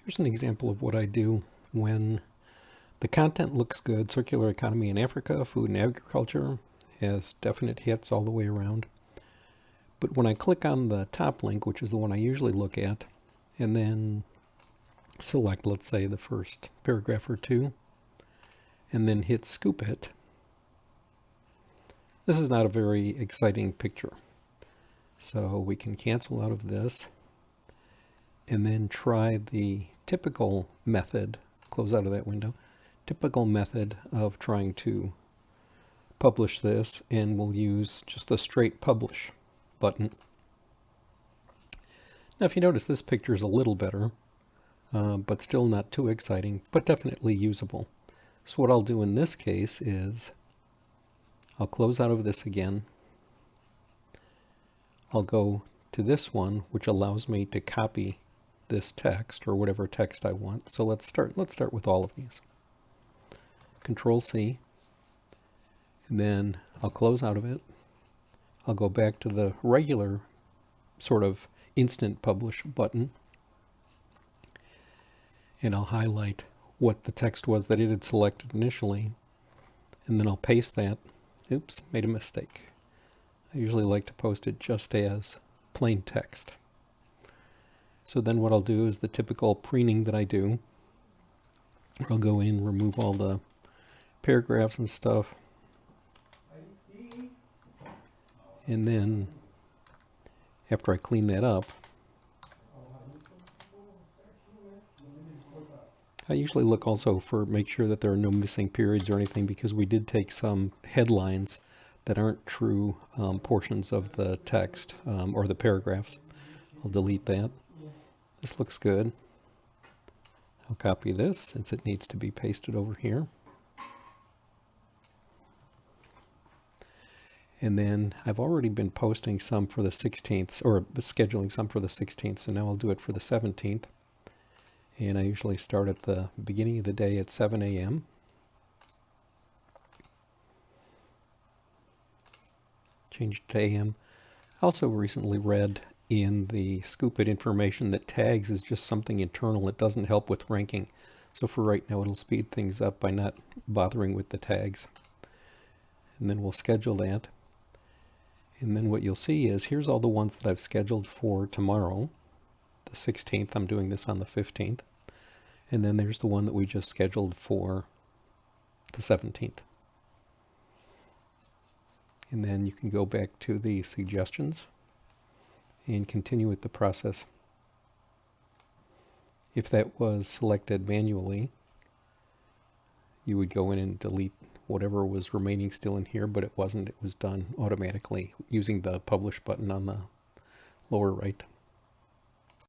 Here's an example of what I do when the content looks good. Circular economy in Africa, food and agriculture has definite hits all the way around. But when I click on the top link, which is the one I usually look at, and then select, let's say, the first paragraph or two, and then hit ScoopIt, this is not a very exciting picture. So we can cancel out of this and then try the typical method, close out of that window, typical method of trying to publish this, and we'll use just the straight publish button. Now if you notice, this picture is a little better, but still not too exciting, but definitely usable. So what I'll do in this case is I'll close out of this again. I'll go to this one, which allows me to copy this text or whatever text I want. So let's start with all of these. Control C, and then I'll close out of it. I'll go back to the regular sort of instant publish button, and I'll highlight what the text was that it had selected initially, and then I'll paste that. Oops, made a mistake. I usually like to post it just as plain text. So then what I'll do is the typical preening that I do. I'll go in and remove all the paragraphs and stuff. And then after I clean that up, I usually look also for make sure that there are no missing periods or anything, because we did take some headlines that aren't true portions of the text or the paragraphs. I'll delete that. This looks good. I'll copy this since it needs to be pasted over here. And then I've already been posting some for the 16th, or scheduling some for the 16th, so now I'll do it for the 17th. And I usually start at the beginning of the day at 7 a.m. Change it to a.m. I also recently read in the ScoopIt information that tags is just something internal. It doesn't help with ranking. So for right now, it'll speed things up by not bothering with the tags. And then we'll schedule that. And then what you'll see is here's all the ones that I've scheduled for tomorrow, the 16th. I'm doing this on the 15th. And then there's the one that we just scheduled for the 17th. And then you can go back to the suggestions and continue with the process. If that was selected manually, you would go in and delete whatever was remaining still in here, but it wasn't. It was done automatically using the publish button on the lower right.